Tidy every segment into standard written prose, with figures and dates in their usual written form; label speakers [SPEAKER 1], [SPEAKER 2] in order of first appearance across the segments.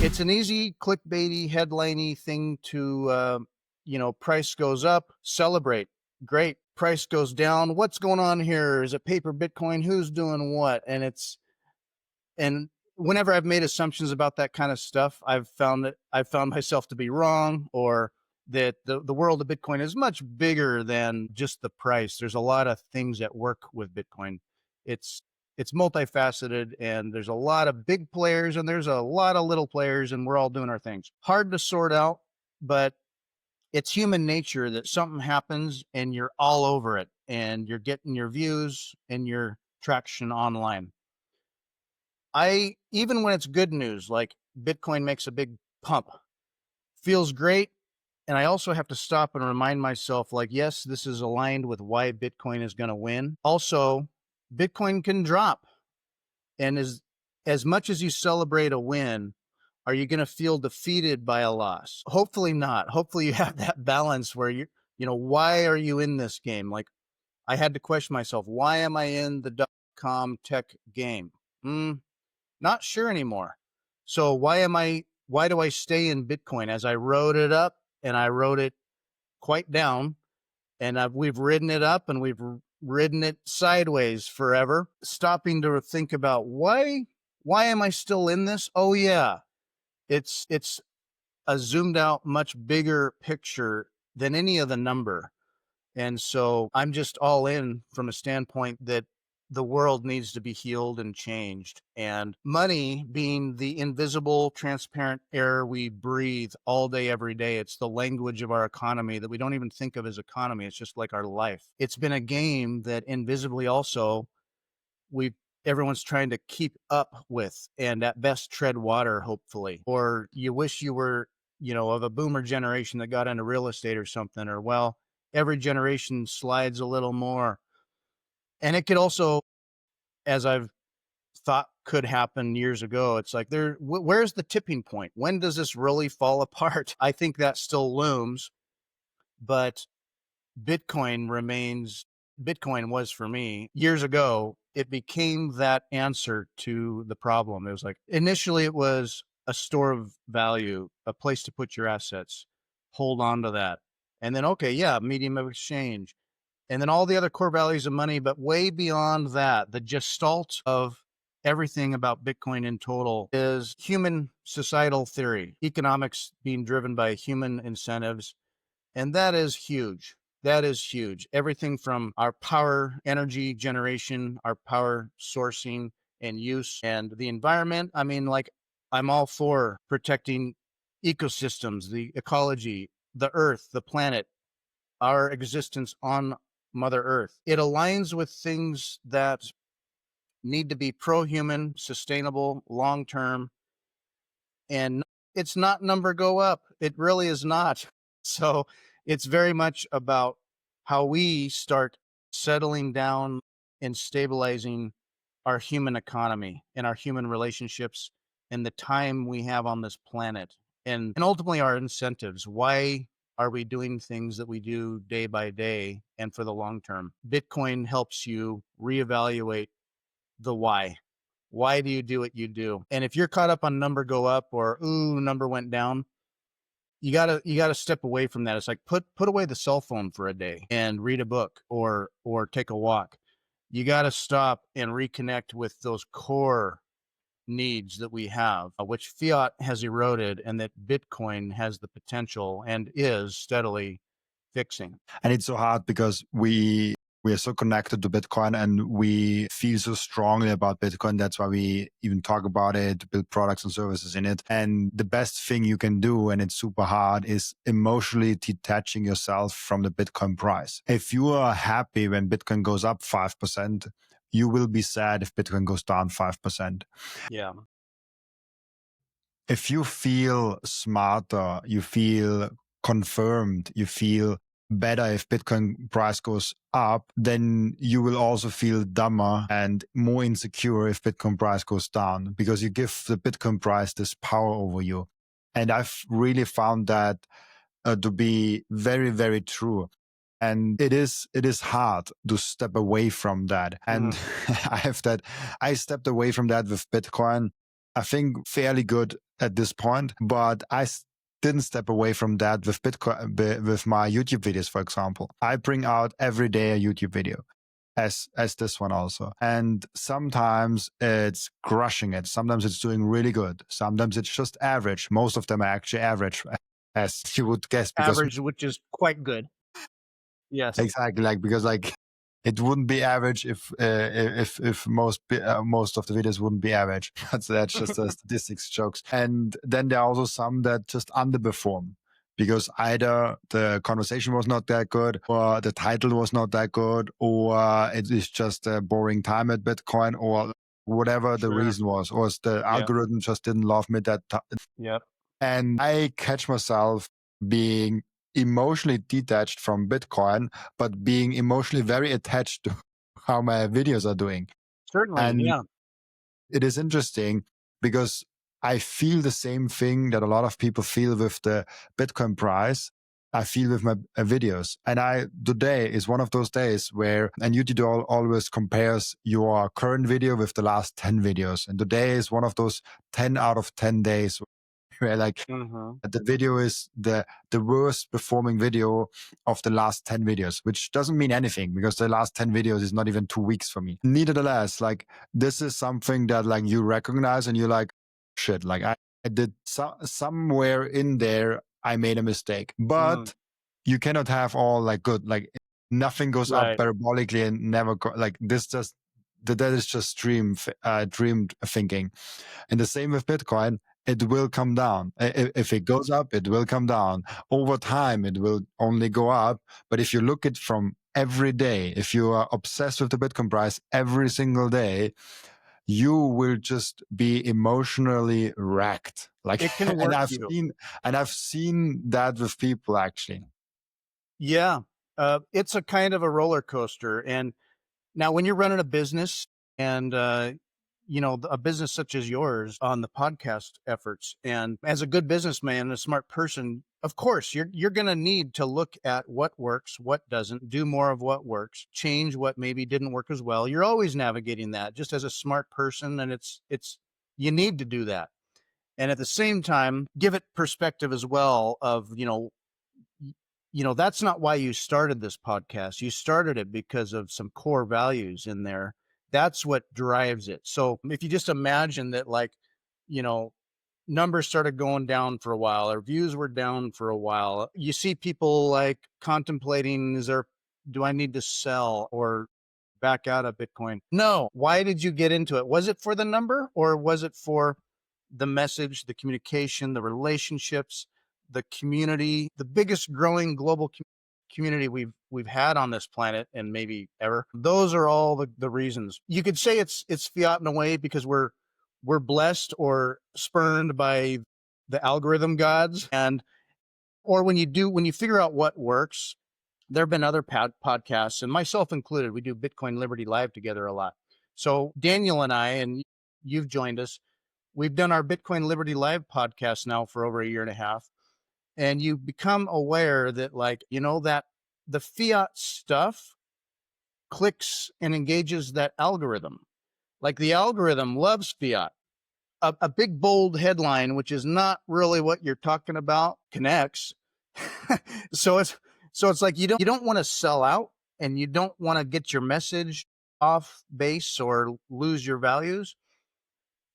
[SPEAKER 1] It's an easy clickbaity, headliney thing to, price goes up, celebrate. Great. Price goes down. What's going on here? Is it paper Bitcoin? Who's doing what? And whenever I've made assumptions about that kind of stuff, I've found myself to be wrong, or that the world of Bitcoin is much bigger than just the price. There's a lot of things at work with Bitcoin. It's it's multifaceted, and there's a lot of big players and there's a lot of little players, and we're all doing our things. Hard to sort out, but it's human nature that something happens and you're all over it and you're getting your views and your traction online. I even when it's good news, like Bitcoin makes a big pump, feels great. And I also have to stop and remind myself, like, yes, this is aligned with why Bitcoin is going to win. Also, Bitcoin can drop. And as much as you celebrate a win, are you going to feel defeated by a loss? Hopefully not. Hopefully you have that balance where why are you in this game? Like, I had to question myself, why am I in the .com tech game? Not sure anymore. So why do I stay in Bitcoin? As I wrote it up, and I wrote it quite down, and we've ridden it up and we've ridden it sideways forever, stopping to think about why am I still in this? Oh yeah, it's a zoomed out, much bigger picture than any of the number. And so I'm just all in from a standpoint that the world needs to be healed and changed. And money being the invisible, transparent air we breathe all day, every day. It's the language of our economy that we don't even think of as economy. It's just like our life. It's been a game that invisibly also we everyone's trying to keep up with, and at best tread water, hopefully. Or you wish you were, of a boomer generation that got into real estate or something, or well, every generation slides a little more. And it could also, as I've thought could happen years ago, it's like where's the tipping point? When does this really fall apart? I think that still looms, but Bitcoin remains Bitcoin was for me years ago. It became that answer to the problem. It was like initially it was a store of value, a place to put your assets, hold on to that. And then, okay, yeah, medium of exchange. And then all the other core values of money, but way beyond that, the gestalt of everything about Bitcoin in total is human societal theory, economics being driven by human incentives. And that is huge. That is huge. Everything from our power, energy generation, our power sourcing and use, and the environment. I mean, like, I'm all for protecting ecosystems, the ecology, the earth, the planet, our existence on Mother Earth. It aligns with things that need to be pro-human, sustainable, long-term, and it's not number go up. It really is not. So it's very much about how we start settling down and stabilizing our human economy and our human relationships and the time we have on this planet, and ultimately our incentives. Why are we doing things that we do day by day and for the long term? Bitcoin helps you reevaluate the why. Why do you do what you do? And if you're caught up on number go up, or ooh, number went down, you gotta step away from that. It's like put away the cell phone for a day and read a book, or take a walk. You gotta stop and reconnect with those core needs that we have, which fiat has eroded, and that Bitcoin has the potential and is steadily fixing.
[SPEAKER 2] And it's so hard because we are so connected to Bitcoin and we feel so strongly about Bitcoin. That's why we even talk about it, build products and services in it. And the best thing you can do, and it's super hard, is emotionally detaching yourself from the Bitcoin price. If you are happy when Bitcoin goes up 5%, you will be sad if Bitcoin goes down 5%.
[SPEAKER 1] Yeah.
[SPEAKER 2] If you feel smarter, you feel confirmed, you feel better if Bitcoin price goes up, then you will also feel dumber and more insecure if Bitcoin price goes down, because you give the Bitcoin price this power over you. And I've really found that to be very, very true. And it is hard to step away from that. And I stepped away from that with Bitcoin. I think fairly good at this point, but didn't step away from that with Bitcoin, with my YouTube videos, for example. I bring out every day a YouTube video as this one also. And sometimes it's crushing it. Sometimes it's doing really good. Sometimes it's just average. Most of them are actually average, as you would guess, because
[SPEAKER 1] Average, which is quite good. Yes.
[SPEAKER 2] exactly, like, because like it wouldn't be average if most of the videos wouldn't be average. That's just a statistics jokes. And then there are also some that just underperform because either the conversation was not that good, or the title was not that good, or it is just a boring time at Bitcoin, or whatever the
[SPEAKER 1] Sure.
[SPEAKER 2] reason was, or the
[SPEAKER 1] Yeah.
[SPEAKER 2] algorithm just didn't love me that time.
[SPEAKER 1] Yep.
[SPEAKER 2] And I catch myself being emotionally detached from Bitcoin, but being emotionally very attached to how my videos are doing.
[SPEAKER 1] Certainly.
[SPEAKER 2] And
[SPEAKER 1] Yeah.
[SPEAKER 2] it is interesting because I feel the same thing that a lot of people feel with the Bitcoin price. I feel with my videos. And today is one of those days where, and YouTube always compares your current video with the last 10 videos. And today is one of those 10 out of 10 days where like
[SPEAKER 1] Mm-hmm.
[SPEAKER 2] the video is the worst performing video of the last 10 videos, which doesn't mean anything because the last 10 videos is not even 2 weeks for me. Nevertheless, like this is something that like you recognize and you're like, shit, like I did somewhere in there, I made a mistake.
[SPEAKER 1] Mm.
[SPEAKER 2] But you cannot have all like good, like nothing goes up
[SPEAKER 1] Right.
[SPEAKER 2] parabolically and never like this just that is just dreamed thinking. And the same with Bitcoin, it will come down. If it goes up, it will come down. Over time, it will only go up. But if you look at from every day, if you are obsessed with the Bitcoin price every single day, you will just be emotionally wrecked. Like,
[SPEAKER 1] It can
[SPEAKER 2] and
[SPEAKER 1] work you.
[SPEAKER 2] I've seen that with people actually.
[SPEAKER 1] Yeah. It's a kind of a roller coaster. And now when you're running a business and, a business such as yours on the podcast efforts, and as a good businessman, a smart person, of course, you're going to need to look at what works, what doesn't, do more of what works, change what maybe didn't work as well. You're always navigating that just as a smart person. And you need to do that. And at the same time, give it perspective as well of, that's not why you started this podcast. You started it because of some core values in there. That's what drives it. So if you just imagine that, like, you know, numbers started going down for a while, or views were down for a while, you see people like contemplating, do I need to sell or back out of Bitcoin? No. Why did you get into it? Was it for the number, or was it for the message, the communication, the relationships, the community, the biggest growing global community we've had on this planet and maybe ever? Those are all the reasons. You could say it's fiat in a way because we're blessed or spurned by the algorithm gods, and or when you figure out what works. There have been other podcasts, and myself included. We do Bitcoin Liberty Live together a lot. So Daniel and I, and you've joined us, we've done our Bitcoin Liberty Live podcast now for over a year and a half. And you become aware that, like, that the fiat stuff clicks and engages that algorithm. Like, the algorithm loves fiat. A big bold headline, which is not really what you're talking about, connects. so it's like you don't want to sell out, and you don't want to get your message off base or lose your values.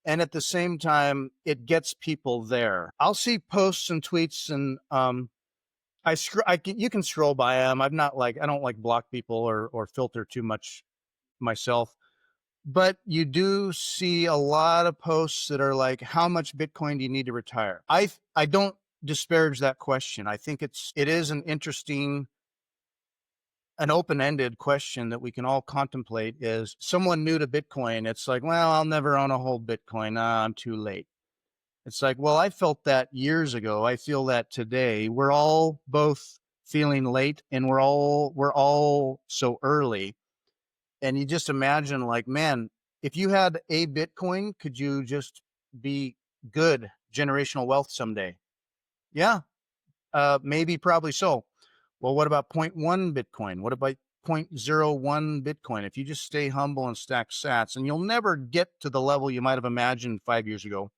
[SPEAKER 1] And at the same time, it gets people there. I'll see posts and tweets, and you can scroll by them. I don't like block people or filter too much myself. But you do see a lot of posts that are like, how much Bitcoin do you need to retire? I don't disparage that question. I think it is an open-ended question that we can all contemplate. Is someone new to Bitcoin, it's like, well, I'll never own a whole Bitcoin. I'm too late. It's like, well, I felt that years ago. I feel that today. We're all both feeling late, and we're all so early. And you just imagine, like, man, if you had a Bitcoin, could you just be good generational wealth someday? Yeah, maybe, probably so. Well, what about 0.1 Bitcoin? What about 0.01 Bitcoin, if you just stay humble and stack sats, and you'll never get to the level you might have imagined 5 years ago,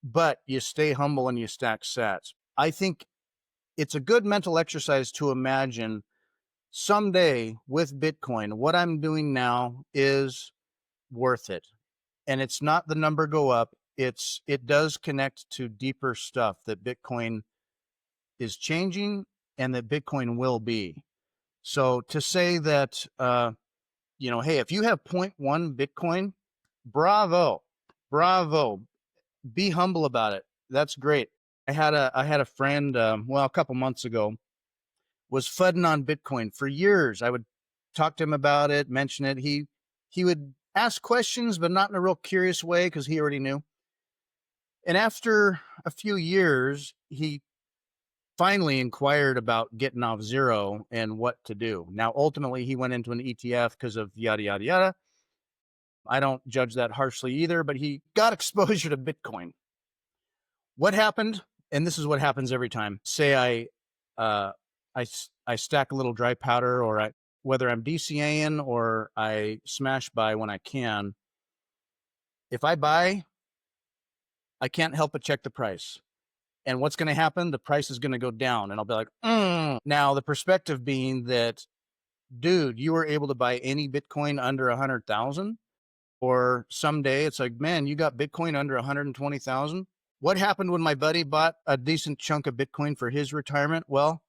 [SPEAKER 1] but you stay humble and you stack sats. I think it's a good mental exercise to imagine someday with Bitcoin, what I'm doing now is worth it. And it's not the number go up. It does connect to deeper stuff that Bitcoin is changing and that Bitcoin will be. So to say that, hey, if you have 0.1 Bitcoin, bravo, bravo, be humble about it. That's great. I had a friend, a couple months ago, was fudding on Bitcoin for years. I would talk to him about it, mention it. He would ask questions, but not in a real curious way because he already knew. And after a few years, he finally inquired about getting off zero and what to do. Now, ultimately, he went into an ETF because of yada, yada, yada. I don't judge that harshly either, but he got exposure to Bitcoin. What happened? And this is what happens every time. Say I stack a little dry powder, or whether I'm DCAing or I smash buy when I can. If I buy, I can't help but check the price. And what's going to happen? The price is going to go down, and I'll be like, Now the perspective being that, dude, you were able to buy any Bitcoin under 100,000, or someday it's like, man, you got Bitcoin under 120,000. What happened when my buddy bought a decent chunk of Bitcoin for his retirement? Well,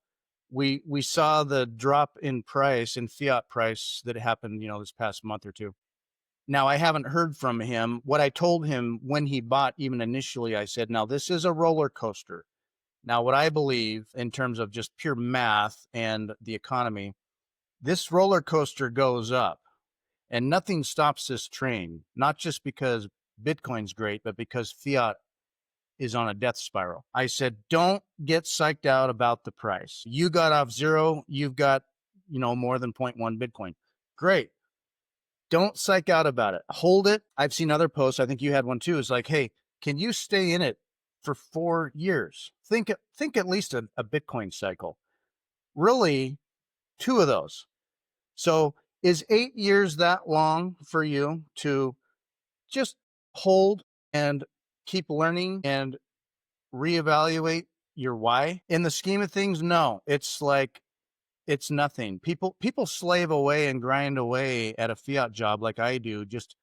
[SPEAKER 1] we saw the drop in price, in fiat price, that happened, this past month or two. Now, I haven't heard from him. What I told him when he bought, even initially, I said, now this is a roller coaster. Now, what I believe in terms of just pure math and the economy, this roller coaster goes up and nothing stops this train, not just because Bitcoin's great, but because fiat is on a death spiral. I said, don't get psyched out about the price. You got off zero. You've got, more than 0.1 Bitcoin. Great. Don't psych out about it. Hold it. I've seen other posts. I think you had one too. It's like, hey, can you stay in it for 4 years? Think at least a Bitcoin cycle. Really, 2 of those. So is 8 years that long for you to just hold and keep learning and reevaluate your why? In the scheme of things, no. It's like, it's nothing. People slave away and grind away at a fiat job like I do, just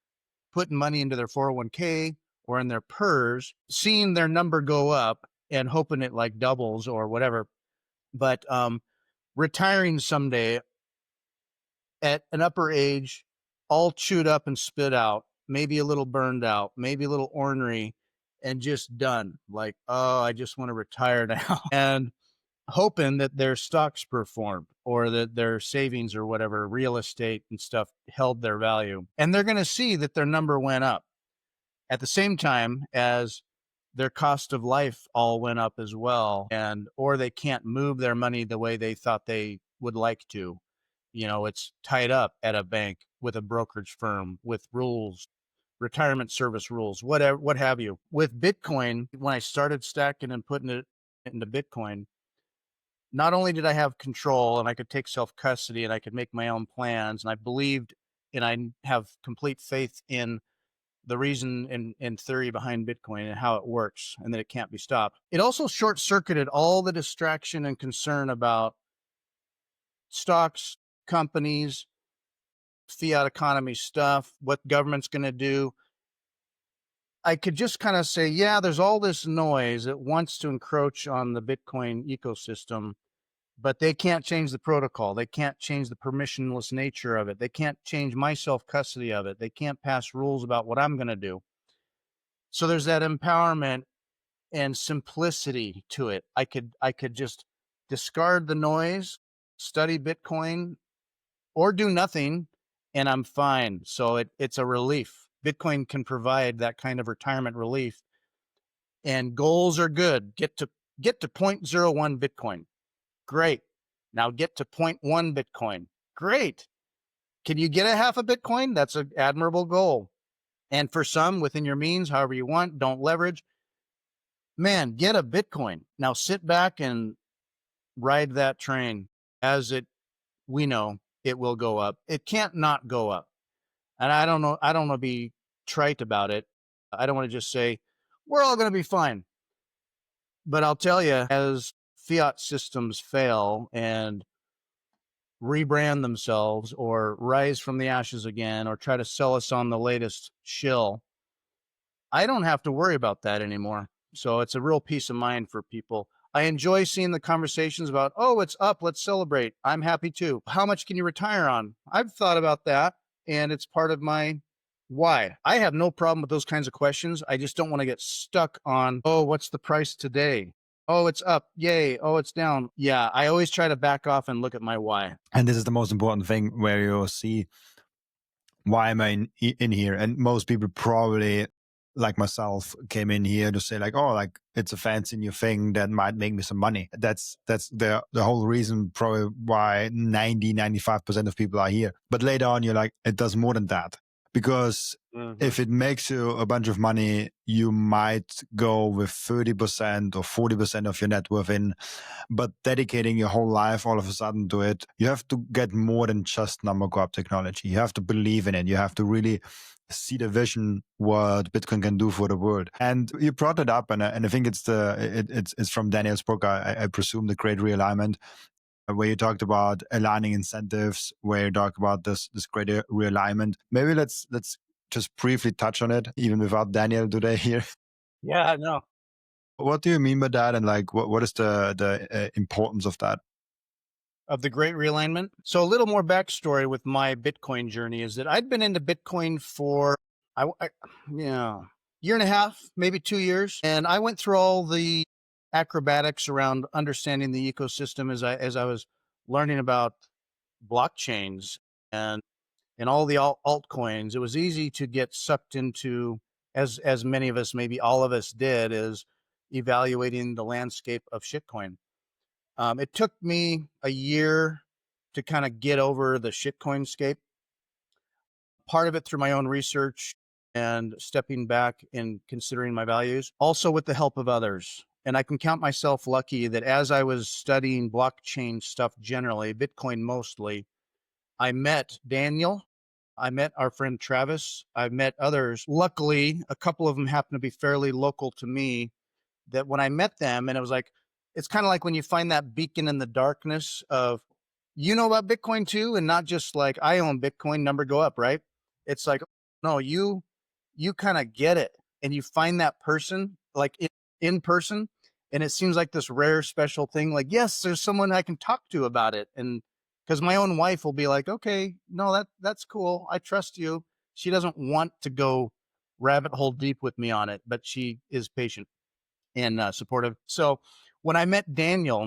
[SPEAKER 1] putting money into their 401k or in their PERS, seeing their number go up and hoping it like doubles or whatever. But retiring someday at an upper age, all chewed up and spit out, maybe a little burned out, maybe a little ornery, and just done. Like, oh, I just want to retire now. And hoping that their stocks performed or that their savings or whatever, real estate and stuff, held their value. And they're going to see that their number went up at the same time as their cost of life all went up as well. And, or they can't move their money the way they thought they would like to. It's tied up at a bank with a brokerage firm with rules, retirement service rules, whatever, what have you. With Bitcoin, when I started stacking and putting it into Bitcoin, not only did I have control and I could take self-custody and I could make my own plans, and I believed and I have complete faith in the reason and theory behind Bitcoin and how it works and that it can't be stopped. It also short-circuited all the distraction and concern about stocks, companies, fiat economy stuff, what government's going to do. I could just kind of say, yeah, there's all this noise that wants to encroach on the Bitcoin ecosystem, but they can't change the protocol. They can't change the permissionless nature of it. They can't change my self-custody of it. They can't pass rules about what I'm going to do. So there's that empowerment and simplicity to it. I could just discard the noise, study Bitcoin, or do nothing, and I'm fine. So it's a relief. Bitcoin can provide that kind of retirement relief. And goals are good. Get to 0.01 Bitcoin. Great. Now get to 0.1 Bitcoin. Great. Can you get a half a Bitcoin? That's an admirable goal. And for some, within your means, however you want, don't leverage. Man, get a Bitcoin. Now sit back and ride that train as it we know it will go up. It can't not go up. And I don't want to be trite about it. I don't want to just say, we're all going to be fine. But I'll tell you, as fiat systems fail and rebrand themselves or rise from the ashes again or try to sell us on the latest shill, I don't have to worry about that anymore. So it's a real peace of mind for people. I enjoy seeing the conversations about, oh, it's up, let's celebrate. I'm happy too. How much can you retire on? I've thought about that, and it's part of my why. I have no problem with those kinds of questions. I just don't want to get stuck on, oh, what's the price today? Oh, it's up. Yay. Oh, it's down. Yeah. I always try to back off and look at my why.
[SPEAKER 2] And this is the most important thing where you see, why am I in here? And most people probably, like myself, came in here to say like, oh, like it's a fancy new thing that might make me some money. That's the whole reason probably why 95% of people are here. But later on, you're like, it does more than that. Because if it makes you a bunch of money, you might go with 30% or 40% of your net worth in, but dedicating your whole life all of a sudden to it, you have to get more than just number crop technology. You have to believe in it. You have to really see the vision what Bitcoin can do for the world. And you brought it up, and I think it's from Daniel's book, I presume, The Great Realignment, where you talked about aligning incentives, where you talk about this great realignment. Maybe let's just briefly touch on it, even without Daniel today here.
[SPEAKER 1] Yeah, no.
[SPEAKER 2] What do you mean by that, and like what is the importance of that?
[SPEAKER 1] Of the great realignment. So a little more backstory with my Bitcoin journey is that I'd been into Bitcoin for yeah, year and a half, maybe 2 years, and I went through all the acrobatics around understanding the ecosystem as I was learning about blockchains and all the altcoins. It was easy to get sucked into, as many of us, maybe all of us did, is evaluating the landscape of shitcoin. It took me a year to kind of get over the shitcoin scape. Part of it through my own research and stepping back and considering my values, also with the help of others. And I can count myself lucky that as I was studying blockchain stuff generally, Bitcoin mostly, I met Daniel. I met our friend Travis. I met others. Luckily, a couple of them happened to be fairly local to me, that when I met them, and it was like, it's kind of like when you find that beacon in the darkness of, you know about Bitcoin too, and not just like, I own Bitcoin, number go up, right? It's like, no, you kind of get it, and you find that person like in person, and it seems like this rare special thing. Like, yes, there's someone I can talk to about it, and because my own wife will be like, okay, no, that's cool, I trust you. She doesn't want to go rabbit hole deep with me on it, but she is patient and supportive. So when I met Daniel,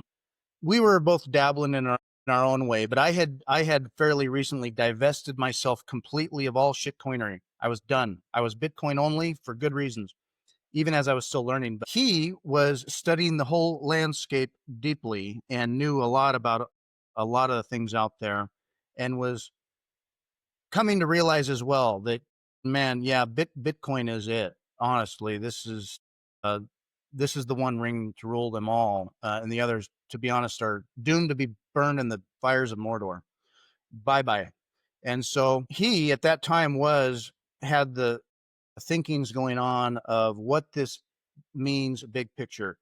[SPEAKER 1] we were both dabbling in our own way, but I had fairly recently divested myself completely of all shitcoinery. I was done. I was Bitcoin only for good reasons, even as I was still learning. But he was studying the whole landscape deeply and knew a lot about a lot of the things out there, and was coming to realize as well that, man, yeah, Bitcoin is it. Honestly, uh, this is the one ring to rule them all, and the others, to be honest, are doomed to be burned in the fires of Mordor. Bye bye. And so he, at that time, had the thinkings going on of what this means, big picture.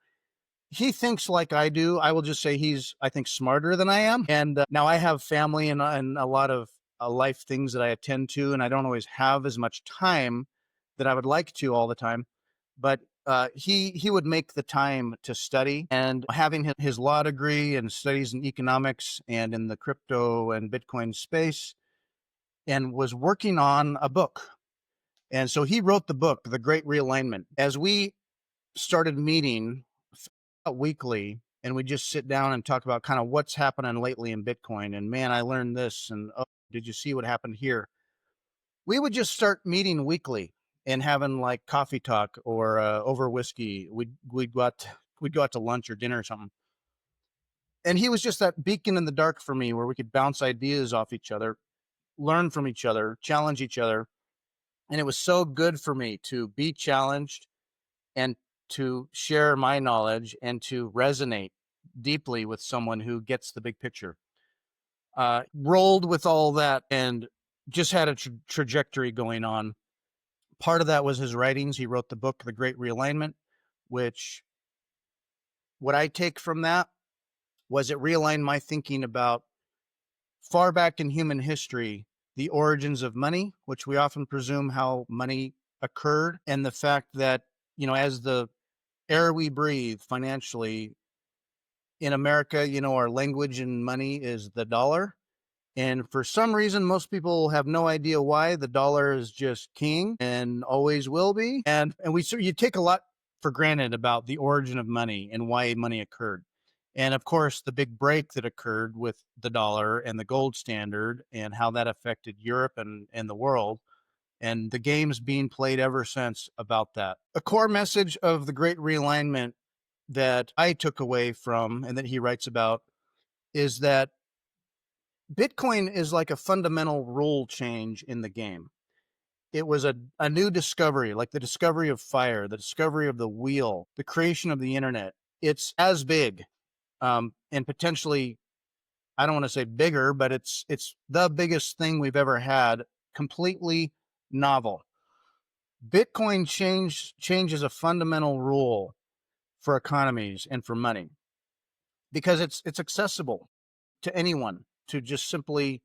[SPEAKER 1] He thinks like I do. I will just say he's, I think, smarter than I am. And now I have family and a lot of life things that I attend to, and I don't always have as much time that I would like to all the time. But he would make the time to study, and having his law degree and studies in economics and in the crypto and Bitcoin space, and was working on a book. And so he wrote the book, The Great Realignment. As we started meeting weekly, and we just sit down and talk about kind of what's happening lately in Bitcoin, and man, I learned this, and oh, did you see what happened here? We would just start meeting weekly and having like coffee talk or over whiskey. We'd go out to lunch or dinner or something. And he was just that beacon in the dark for me, where we could bounce ideas off each other, learn from each other, challenge each other. And it was so good for me to be challenged and to share my knowledge and to resonate deeply with someone who gets the big picture. rolled with all that and just had a trajectory going on. Part of that was his writings. He wrote the book, The Great Realignment, which what I take from that was it realigned my thinking about far back in human history, the origins of money, which we often presume how money occurred, and the fact that, as the air we breathe financially in America, our language and money is the dollar. And for some reason, most people have no idea why. The dollar is just king and always will be. And you take a lot for granted about the origin of money and why money occurred. And of course, the big break that occurred with the dollar and the gold standard and how that affected Europe and the world, and the games being played ever since about that. A core message of the Great Realignment that I took away from and that he writes about is that Bitcoin is like a fundamental rule change in the game. It was a new discovery, like the discovery of fire, the discovery of the wheel, the creation of the internet. It's as big, and potentially, I don't want to say bigger, but it's the biggest thing we've ever had, completely novel. Bitcoin changes a fundamental rule for economies and for money because it's accessible to anyone to just simply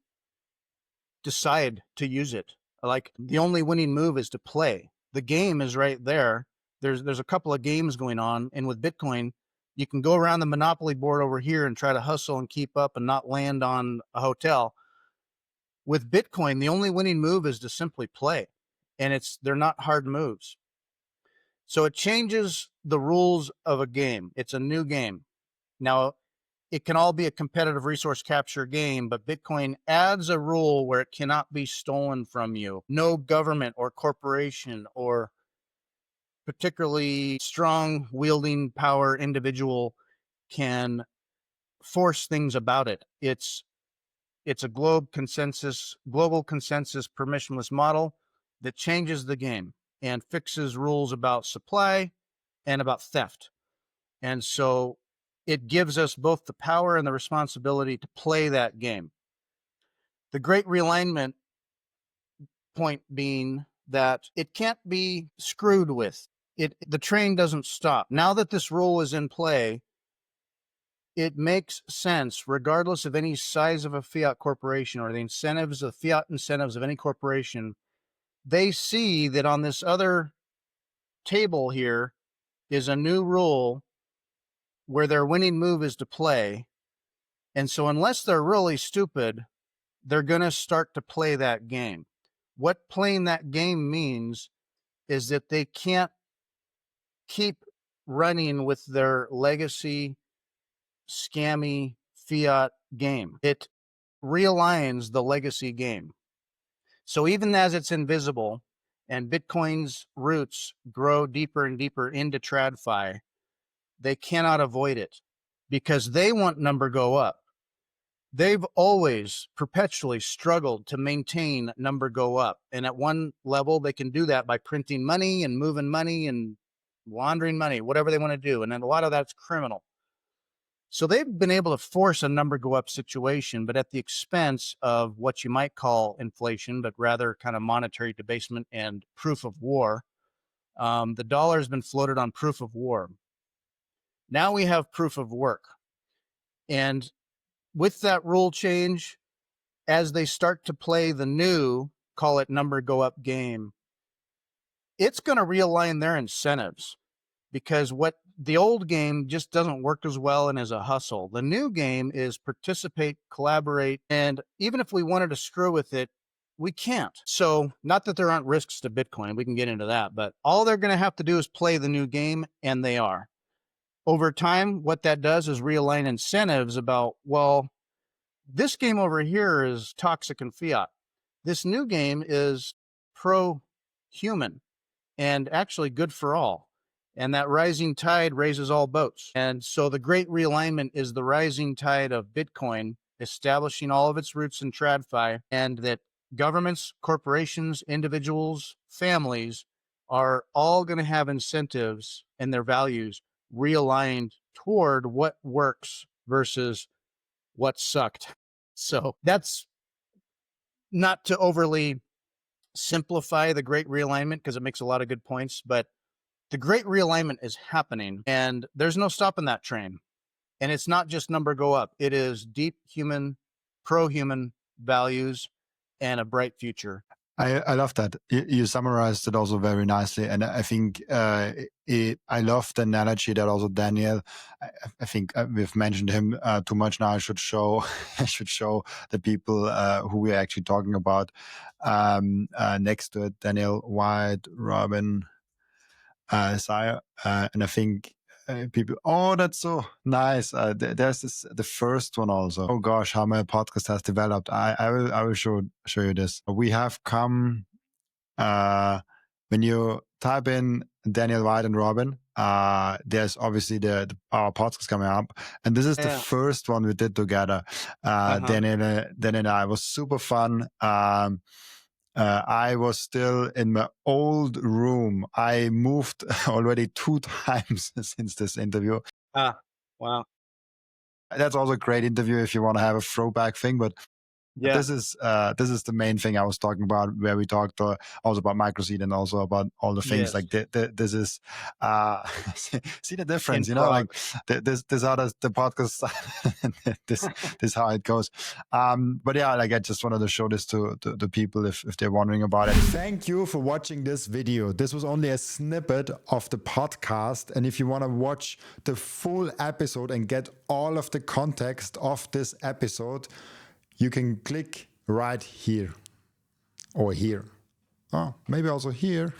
[SPEAKER 1] decide to use it. Like, the only winning move is to play. The game is right there. There's a couple of games going on, and with Bitcoin, you can go around the Monopoly board over here and try to hustle and keep up and not land on a hotel. With Bitcoin, the only winning move is to simply play, and they're not hard moves. So it changes the rules of a game. It's a new game. Now, it can all be a competitive resource capture game, but Bitcoin adds a rule where it cannot be stolen from you. No government or corporation or particularly strong wielding power individual can force things about it. It's a global consensus permissionless model that changes the game and fixes rules about supply and about theft. And so it gives us both the power and the responsibility to play that game. The Great Realignment point being that it can't be screwed with. The train doesn't stop. Now that this rule is in play, it makes sense regardless of any size of a fiat corporation or the fiat incentives of any corporation. They see that on this other table here is a new rule where their winning move is to play. And so unless they're really stupid, they're going to start to play that game. What playing that game means is that they can't keep running with their legacy, scammy fiat game. It realigns the legacy game. So even as it's invisible and Bitcoin's roots grow deeper and deeper into TradFi, they cannot avoid it because they want number go up. They've always perpetually struggled to maintain number go up. And at one level, they can do that by printing money and moving money and laundering money, whatever they want to do. And then a lot of that's criminal. So they've been able to force a number go up situation, but at the expense of what you might call inflation, but rather kind of monetary debasement and proof of war. The dollar has been floated on proof of war. Now we have proof of work. And with that rule change, as they start to play the new, call it number go up game, it's going to realign their incentives because what the old game just doesn't work as well and as a hustle. The new game is participate, collaborate, and even if we wanted to screw with it, we can't. So not that there aren't risks to Bitcoin, we can get into that, but all they're going to have to do is play the new game, and they are. Over time, what that does is realign incentives about, well, this game over here is toxic and fiat. This new game is pro-human and actually good for all. And that rising tide raises all boats. And so the Great Realignment is the rising tide of Bitcoin, establishing all of its roots in TradFi, and that governments, corporations, individuals, families are all going to have incentives and their values realigned toward what works versus what sucked. So that's not to overly simplify the great realignment because it makes a lot of good points, but the great realignment is happening and there's no stopping that train. And it's not just number go up. It is deep human, pro-human values and a bright future.
[SPEAKER 2] I love that. You summarized it also very nicely. And I think I love the analogy that also Daniel, I think we've mentioned him too much now. I should show, I should show the people who we're actually talking about next to it. Daniel White, Robin Seyr. And I think people, oh, that's so nice. There's this, the first one also. Oh gosh, how my podcast has developed. I will show you this. We have come when you type in Daniel White and Robin, there's obviously the our podcast coming up, and this is the first one we did together. Daniel and I, was super fun. I was still in my old room. I moved already 2 times since this interview.
[SPEAKER 1] Wow.
[SPEAKER 2] That's also a great interview if you want to have a throwback thing, but
[SPEAKER 1] Yeah.
[SPEAKER 2] this is the main thing I was talking about, where we talked also about microseed and also about all the things.
[SPEAKER 1] Yes.
[SPEAKER 2] Like this is see the difference,
[SPEAKER 1] In
[SPEAKER 2] you know, like
[SPEAKER 1] Prague.
[SPEAKER 2] this how the podcast this how it goes. But yeah, like I just wanted to show this to the people if they're wondering about it. Thank you for watching this video. This was only a snippet of the podcast, and if you want to watch the full episode and get all of the context of this episode, you can click right here or here. Oh, maybe also here.